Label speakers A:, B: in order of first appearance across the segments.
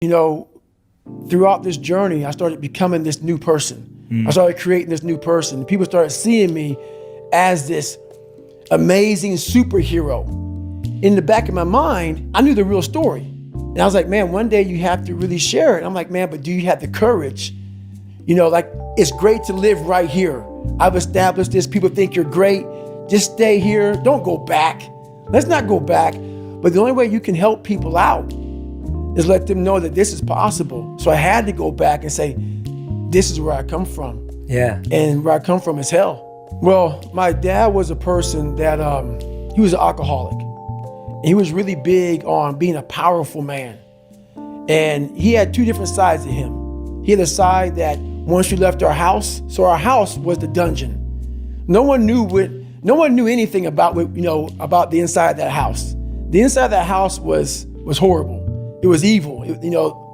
A: you know, throughout this journey, I started becoming this new person. I started creating this new person. People started seeing me as this amazing superhero. In the back of my mind, I knew the real story. And I was like, man, one day you have to really share it. I'm like, man, but do you have the courage? You know, like, it's great to live right here. I've established this. People think you're great. Just stay here. Don't go back. Let's not go back. But the only way you can help people out is let them know that this is possible. So I had to go back and say, this is where I come from.
B: Yeah.
A: And where I come from is hell. Well, my dad was a person that, he was an alcoholic. And he was really big on being a powerful man. And he had two different sides to him. He had a side that once you left our house, so our house was the dungeon. No one knew anything about about the inside of that house. The inside of that house was horrible. It was evil.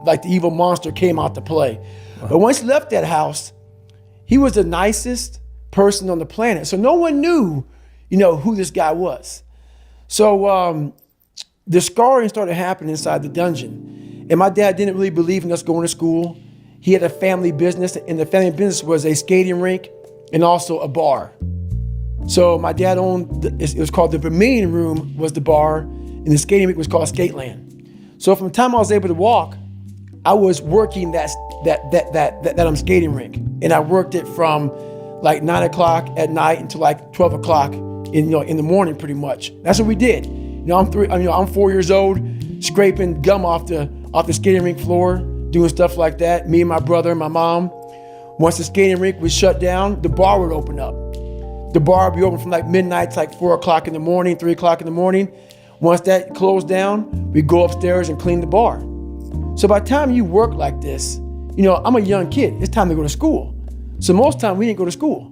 A: Like the evil monster came out to play. But once he left that house, he was the nicest person on the planet. So no one knew, who this guy was. So the scarring started happening inside the dungeon. And my dad didn't really believe in us going to school. He had a family business, and the family business was a skating rink and also a bar. So my dad owned, it was called the Vermilion Room was the bar, and the skating rink was called Skateland. So from the time I was able to walk, I was working that skating rink. And I worked it from like 9 o'clock at night until like 12 o'clock in the morning, pretty much. That's what we did. I'm 4 years old, scraping gum off the skating rink floor, doing stuff like that. Me and my brother and my mom. Once the skating rink was shut down, the bar would open up. The bar would be open from like midnight to like 4 o'clock in the morning, 3 o'clock in the morning. Once that closed down, we'd go upstairs and clean the bar. So by the time you work like this, I'm a young kid. It's time to go to school. So most time we didn't go to school.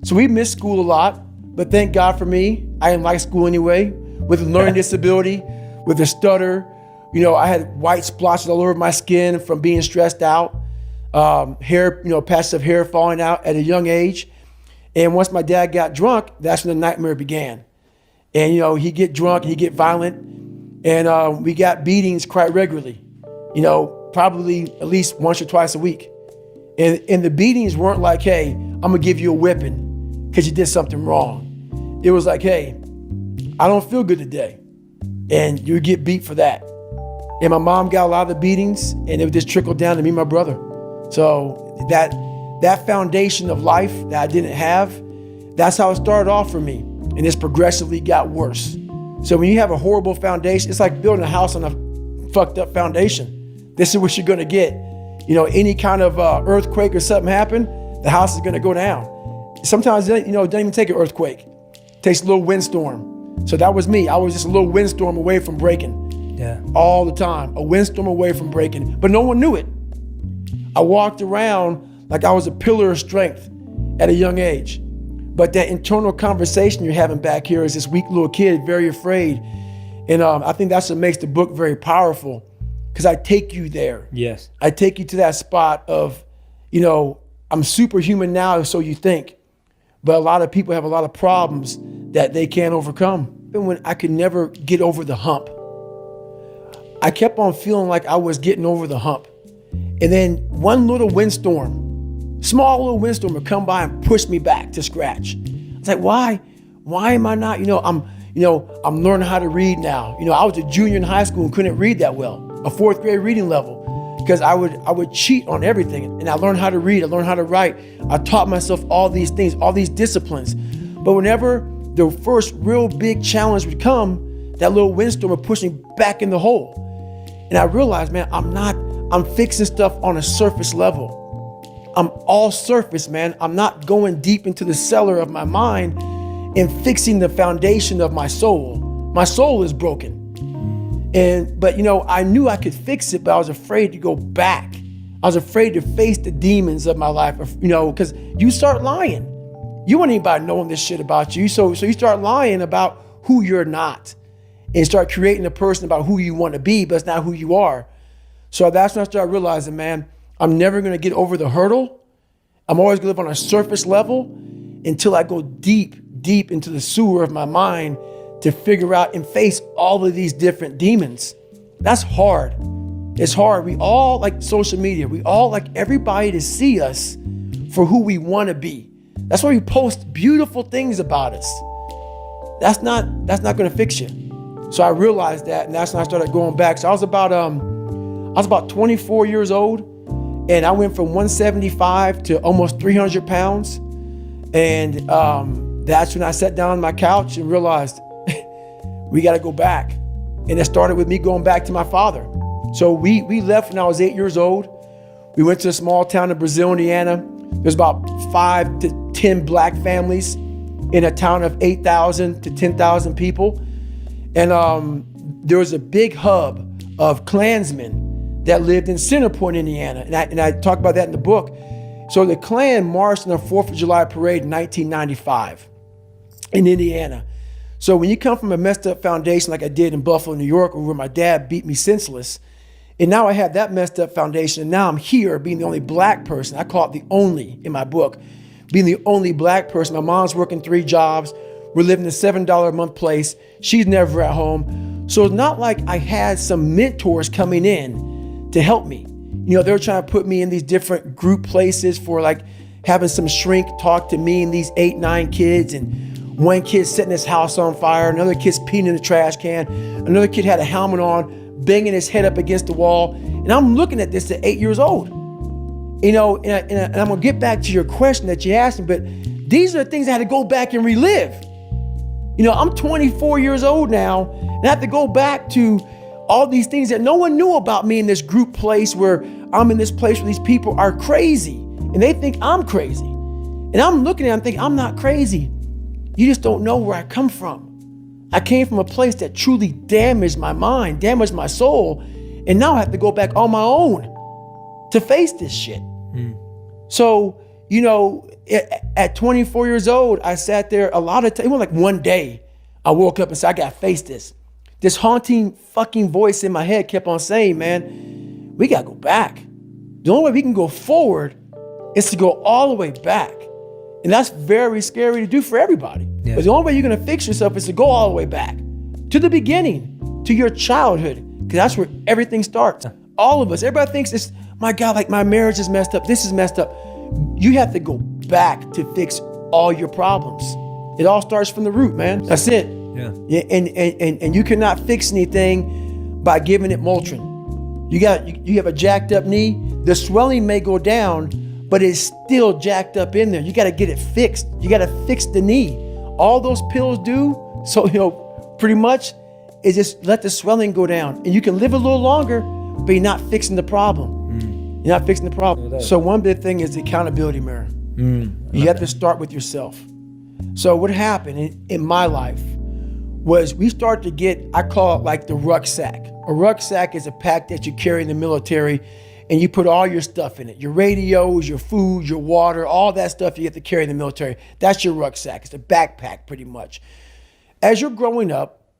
A: So we missed school a lot, but thank God for me. I didn't like school anyway. With a learning disability, with a stutter, I had white splotches all over my skin from being stressed out, hair, patches of hair falling out at a young age. And once my dad got drunk, that's when the nightmare began. And, he'd get drunk, he'd get violent, and we got beatings quite regularly, probably at least once or twice a week. And the beatings weren't like, hey, I'm gonna give you a whipping because you did something wrong. It was like, hey, I don't feel good today. And you get beat for that. And my mom got a lot of the beatings, and it would just trickle down to me and my brother. So that foundation of life that I didn't have, that's how it started off for me. And it's progressively got worse. So when you have a horrible foundation, it's like building a house on a fucked up foundation. This is what you're gonna get. Any kind of earthquake or something happen, the house is gonna go down. Sometimes, it doesn't even take an earthquake. It takes a little windstorm. So that was me. I was just a little windstorm away from breaking.
B: Yeah.
A: All the time, a windstorm away from breaking, but no one knew it. I walked around like I was a pillar of strength at a young age. But that internal conversation you're having back here is this weak little kid, very afraid. And I think that's what makes the book very powerful, because I take you there.
B: Yes.
A: I take you to that spot of, I'm superhuman now, so you think. But a lot of people have a lot of problems that they can't overcome. And when I could never get over the hump, I kept on feeling like I was getting over the hump. And then one little windstorm, small little windstorm would come by and push me back to scratch. It's like, why am I not, I'm learning how to read now. I was a junior in high school and couldn't read that well, a fourth grade reading level, because I would cheat on everything. And I learned how to read, I learned how to write. I taught myself all these things, all these disciplines. But whenever the first real big challenge would come, that little windstorm would push me back in the hole. And I realized, man, I'm fixing stuff on a surface level. I'm all surface, man. I'm not going deep into the cellar of my mind and fixing the foundation of my soul. My soul is broken. But I knew I could fix it, but I was afraid to go back. I was afraid to face the demons of my life, because you start lying. You want anybody knowing this shit about you. So you start lying about who you're not and start creating a person about who you want to be, but it's not who you are. So that's when I started realizing, man, I'm never going to get over the hurdle. I'm always going to live on a surface level until I go deep into the sewer of my mind to figure out and face all of these different demons. That's hard. It's hard. We all like social media. We all like everybody to see us for who we want to be. That's why we post beautiful things about us. That's not going to fix you. So I realized that, and that's when I started going back. So I was about 24 years old, and I went from 175 to almost 300 pounds. And that's when I sat down on my couch and realized we got to go back. And it started with me going back to my father. So we left when I was 8 years old. We went to a small town in Brazil, Indiana. There's about 5 to 10 black families in a town of 8,000 to 10,000 people. And there was a big hub of Klansmen that lived in Center Point, Indiana. And I talk about that in the book. So the Klan marched on the 4th of July parade in 1995 in Indiana. So when you come from a messed up foundation like I did in Buffalo, New York, where my dad beat me senseless, and now I have that messed up foundation, and now I'm here being the only black person. I call it the only in my book, being the only black person. My mom's working 3 jobs. We're living in a $7 a month place. She's never at home. So it's not like I had some mentors coming in to help me. You know, they were trying to put me in these different group places for like having some shrink talk to me and these 8, 9 kids, and one kid setting his house on fire, another kid's peeing in the trash can, another kid had a helmet on, banging his head up against the wall. And I'm looking at this at 8 years old. You know, and I'm gonna get back to your question that you asked me, but these are the things I had to go back and relive. You know, I'm 24 years old now, and I have to go back to all these things that no one knew about me in this group place where I'm in this place where these people are crazy and they think I'm crazy. And I'm looking at them thinking, I'm not crazy. You just don't know where I come from. I came from a place that truly damaged my mind, damaged my soul, and now I have to go back on my own to face this shit. So, you know, at 24 years old, I sat there a lot of times. It was like one day I woke up and said, I got to face this. This haunting fucking voice in my head kept on saying, man, we got to go back. The only way we can go forward is to go all the way back. And that's very scary to do for everybody. Yeah. But the only way you're going to fix yourself is to go all the way back to the beginning, to your childhood, because that's where everything starts. All of us, everybody thinks this, my God, like my marriage is messed up. This is messed up. You have to go back to fix all your problems. It all starts from the root, man. That's it. Yeah. And you cannot fix anything by giving it Motrin. You have a jacked up knee. The swelling may go down, but it's still jacked up in there. You got to get it fixed. You got to fix the knee. All those pills do, so, you know, pretty much is just let the swelling go down. And you can live a little longer, but you're not fixing the problem. You're not fixing the problem. So one big thing is the accountability mirror. You have to start with yourself. So what happened in my life was we started to get, I call it like the rucksack. A rucksack is a pack that you carry in the military, and you put all your stuff in it. Your radios, your food, your water, all that stuff you have to carry in the military. That's your rucksack. It's a backpack pretty much. As you're growing up,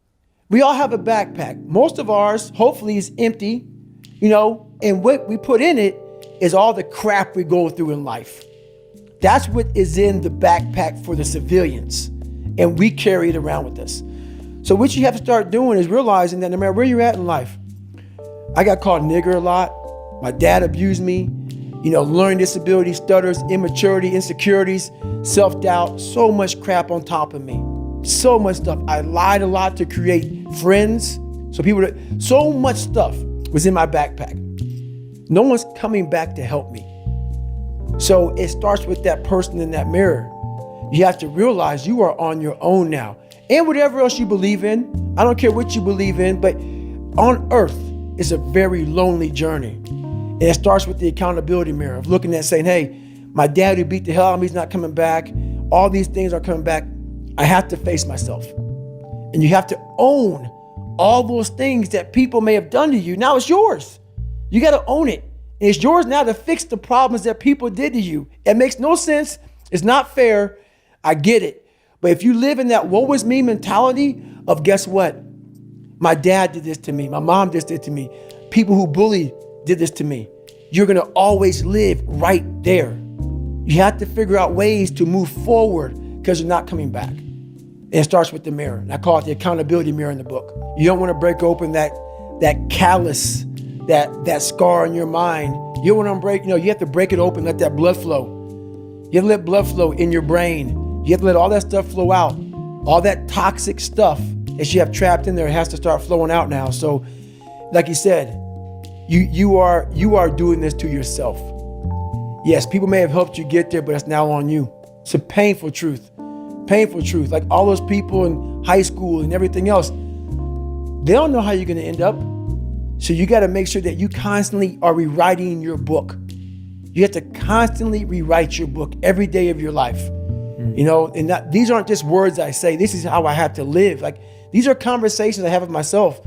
A: we all have a backpack. Most of ours, hopefully, is empty, you know, and what we put in it is all the crap we go through in life. That's what is in the backpack for the civilians, and we carry it around with us. So what you have to start doing is realizing that no matter where you're at in life, I got called nigger a lot. My dad abused me, you know, learning disability, stutters, immaturity, insecurities, self-doubt, so much crap on top of me. So much stuff. I lied a lot to create friends. So much stuff was in my backpack. No one's coming back to help me. So it starts with that person in that mirror. You have to realize you are on your own now. And whatever else you believe in, I don't care what you believe in, but on earth is a very lonely journey. And it starts with the accountability mirror of looking at saying, hey, my dad who beat the hell out of me is not coming back. All these things are coming back. I have to face myself. And you have to own all those things that people may have done to you. Now it's yours. You got to own it. And it's yours now to fix the problems that people did to you. It makes no sense. It's not fair. I get it. But if you live in that woe is me mentality of guess what? My dad did this to me. My mom did this to me. People who bullied did this to me. You're going to always live right there. You have to figure out ways to move forward because you're not coming back. And it starts with the mirror. And I call it the accountability mirror in the book. You don't want to break open that callous that scar in your mind. You want to break, you have to break it open, let that blood flow. You have to let blood flow in your brain. You have to let all that stuff flow out. All that toxic stuff that you have trapped in there has to start flowing out now. So, like you said, you are doing this to yourself. Yes, people may have helped you get there, but it's now on you. It's a painful truth. Painful truth. Like all those people in high school and everything else, they don't know how you're going to end up. So you got to make sure that you constantly are rewriting your book. You have to constantly rewrite your book every day of your life. And these aren't just words I say. This is how I have to live. Like these are conversations I have with myself.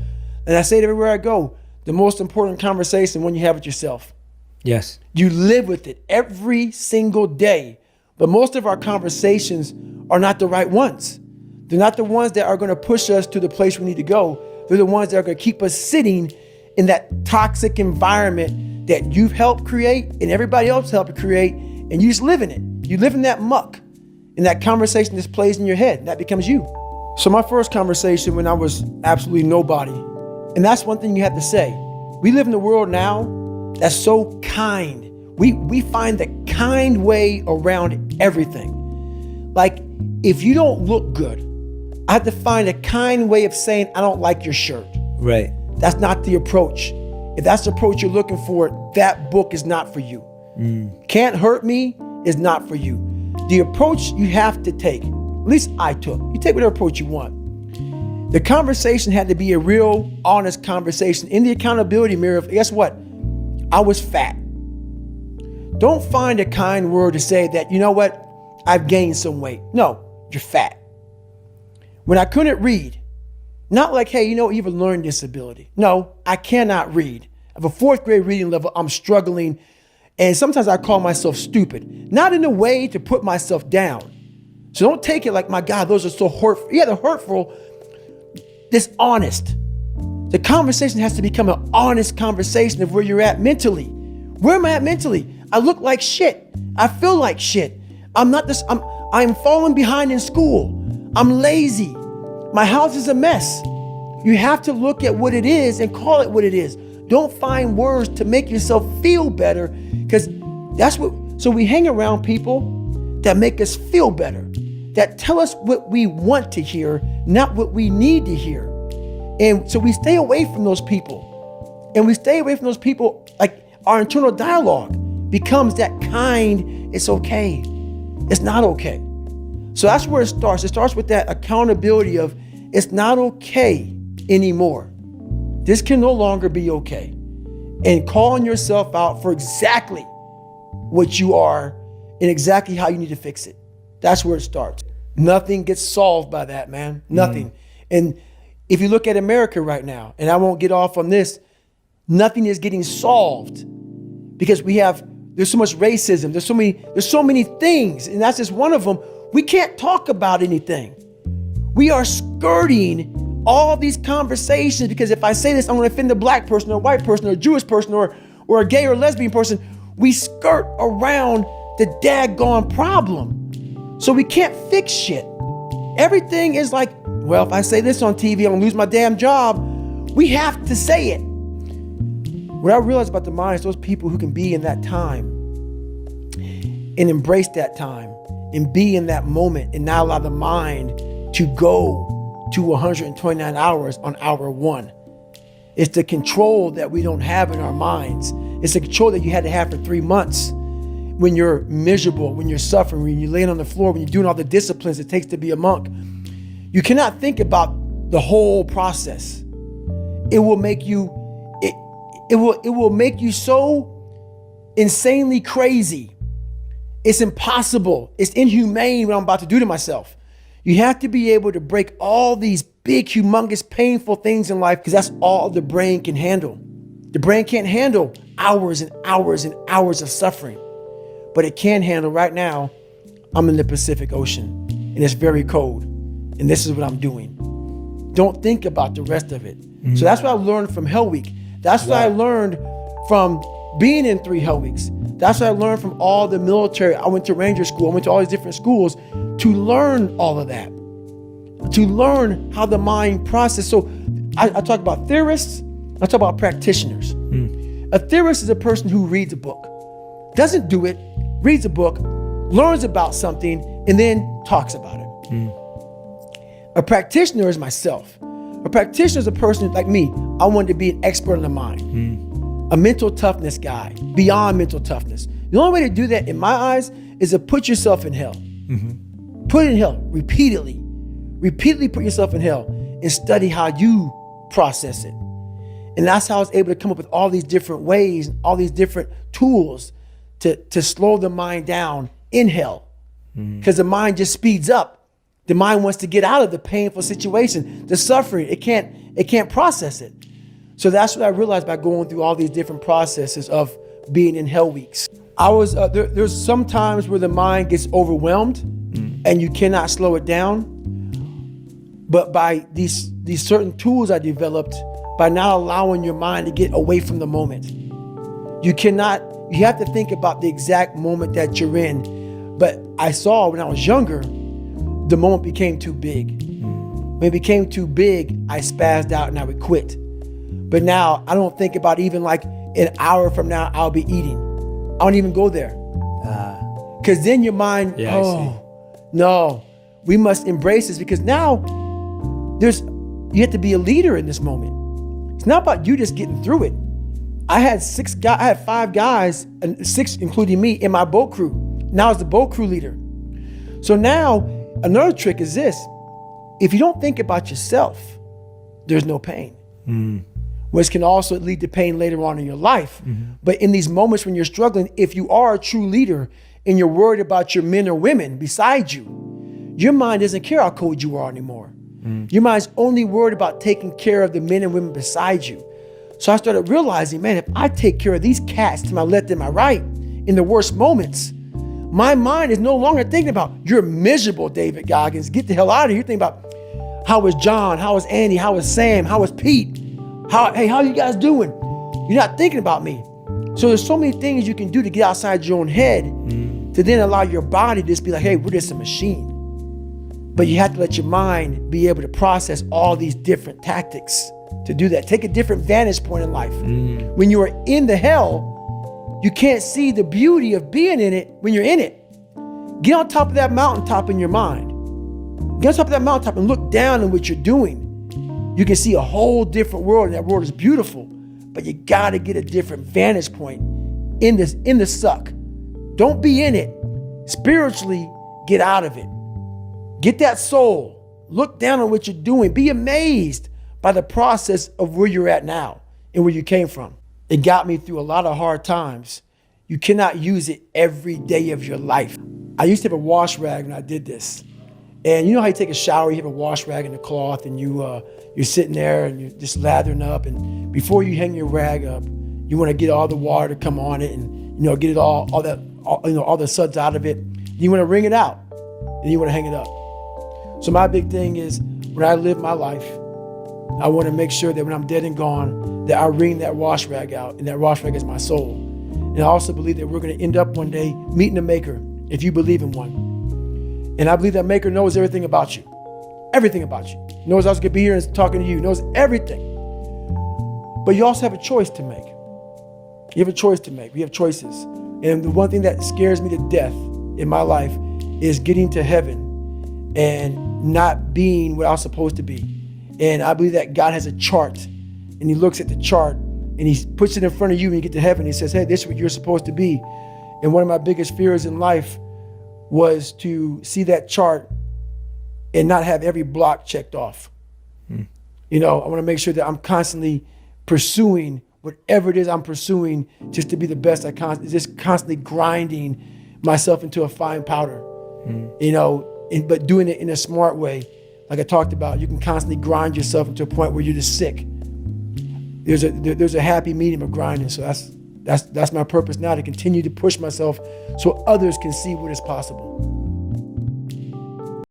A: And I say it everywhere I go. The most important conversation when you have with yourself.
B: Yes.
A: You live with it every single day. But most of our conversations are not the right ones. They're not the ones that are going to push us to the place we need to go. They're the ones that are going to keep us sitting in that toxic environment that you've helped create and everybody else helped create, and you just live in it. You live in that muck, and that conversation just plays in your head, and that becomes you. So my first conversation when I was absolutely nobody, and that's one thing you have to say. We live in a world now that's so kind. We find the kind way around everything. Like, if you don't look good, I have to find a kind way of saying, I don't like your shirt.
B: Right.
A: That's not the approach. If that's the approach you're looking for, that book is not for you. Can't Hurt Me is not for you. The approach you have to take, at least I took, you take whatever approach you want. The conversation had to be a real, honest conversation in the accountability mirror of, guess what? I was fat. Don't find a kind word to say that, you know what? I've gained some weight. No, you're fat. When I couldn't read, not like, hey, you have a learning disability. No, I cannot read. I have a 4th grade reading level. I'm struggling. And sometimes I call myself stupid, not in a way to put myself down. So don't take it like, my God, those are so hurtful. Yeah, they're hurtful, dishonest. The conversation has to become an honest conversation of where you're at mentally. Where am I at mentally? I look like shit. I feel like shit. I'm falling behind in school. I'm lazy. My house is a mess. You have to look at what it is and call it what it is. Don't find words to make yourself feel better, because so we hang around people that make us feel better, that tell us what we want to hear, not what we need to hear. And so we stay away from those people. And we stay away from those people, like our internal dialogue becomes that kind, it's okay. It's not okay. So that's where it starts. It starts with that accountability of, it's not okay anymore. This can no longer be okay. And calling yourself out for exactly what you are and exactly how you need to fix it. That's where it starts. Nothing gets solved by that, man. Nothing. And if you look at America right now, and I won't get off on this, nothing is getting solved because there's so much racism. There's so many things, and that's just one of them. We can't talk about anything. We are skirting all these conversations because if I say this, I'm going to offend a black person or a white person or a Jewish person or a gay or lesbian person. We skirt around the daggone problem. So we can't fix shit. Everything is like, well, if I say this on TV, I'm going to lose my damn job. We have to say it. What I realized about the mind is those people who can be in that time and embrace that time and be in that moment and not allow the mind to go to 129 hours on hour 1. It's the control that we don't have in our minds. It's the control that you had to have for 3 months when you're miserable, when you're suffering, when you're laying on the floor, when you're doing all the disciplines it takes to be a monk. You cannot think about the whole process. It will make you it will make you so insanely crazy. It's impossible. It's inhumane what I'm about to do to myself. You have to be able to break all these big, humongous, painful things in life because that's all the brain can handle. The brain can't handle hours and hours and hours of suffering, but it can handle right now. I'm in the Pacific Ocean and it's very cold and this is what I'm doing. Don't think about the rest of it. So that's what I learned from Hell Week. That's what I learned from being in 3 Hell Weeks. That's what I learned from all the military. I went to Ranger School. I went to all these different schools to learn all of that, to learn how the mind processes. So I talk about theorists. I talk about practitioners. A theorist is a person who reads a book, doesn't do it, reads a book, learns about something, and then talks about it. A practitioner is myself. A practitioner is a person like me. I wanted to be an expert in the mind, a mental toughness guy, beyond mental toughness. The only way to do that, in my eyes, is to put yourself in hell. Put it in hell repeatedly. Repeatedly put yourself in hell and study how you process it. And that's how I was able to come up with all these different ways, all these different tools to slow the mind down in hell. Because the mind just speeds up. The mind wants to get out of the painful situation, the suffering. It can't process it. So that's what I realized by going through all these different processes of being in hell weeks. I was there's some times where the mind gets overwhelmed and you cannot slow it down. But by these certain tools I developed, by not allowing your mind to get away from the moment. You have to think about the exact moment that you're in. But I saw when I was younger, the moment became too big. When it became too big, I spazzed out and I would quit. But now I don't think about even like an hour from now, I'll be eating. I don't even go there. Because then your mind, no, we must embrace this, because now you have to be a leader in this moment. It's not about you just getting through it. I had 5 guys, and 6 including me, in my boat crew. Now I was the boat crew leader. So now another trick is this: if you don't think about yourself, there's no pain. Which can also lead to pain later on in your life. But in these moments when you're struggling, if you are a true leader and you're worried about your men or women beside you, your mind doesn't care how cold you are anymore. Your mind's only worried about taking care of the men and women beside you. So I started realizing, man, if I take care of these cats to my left and my right in the worst moments, my mind is no longer thinking about, you're miserable, David Goggins, get the hell out of here. You're thinking about, how is John? How is Andy? How is Sam? How is Pete? How are you guys doing? You're not thinking about me. So there's so many things you can do to get outside your own head to then allow your body to just be like, hey, we're just a machine. But you have to let your mind be able to process all these different tactics to do that. Take a different vantage point in life. When you are in the hell, you can't see the beauty of being in it when you're in it. Get on top of that mountaintop in your mind. Get on top of that mountaintop and look down on what you're doing. You can see a whole different world, and that world is beautiful. But you gotta get a different vantage point in the suck. Don't be in it. Spiritually, get out of it. Get that soul. Look down on what you're doing. Be amazed by the process of where you're at now and where you came from. It got me through a lot of hard times. You cannot use it every day of your life. I used to have a wash rag when I did this. And you know how you take a shower, you have a wash rag and a cloth, and you're sitting there and you're just lathering up. And before you hang your rag up, you want to get all the water to come on it and get it all the suds out of it. You want to wring it out and you want to hang it up. So my big thing is, when I live my life, I want to make sure that when I'm dead and gone, that I wring that wash rag out, and that wash rag is my soul. And I also believe that we're going to end up one day meeting a maker, if you believe in one. And I believe that maker knows everything about you. Everything about you. Knows I was going to be here and talking to you. Knows everything. But you also have a choice to make. You have a choice to make. We have choices. And the one thing that scares me to death in my life is getting to heaven and not being what I was supposed to be. And I believe that God has a chart, and he looks at the chart and he puts it in front of you when you get to heaven. He says, hey, this is what you're supposed to be. And one of my biggest fears in life was to see that chart and not have every block checked off. I want to make sure that I'm constantly pursuing whatever it is I'm pursuing, just to be the best I can, just constantly grinding myself into a fine powder, but doing it in a smart way. Like I talked about, you can constantly grind yourself into a point where you're just sick. There's a happy medium of grinding. So that's my purpose now, to continue to push myself so others can see what is possible.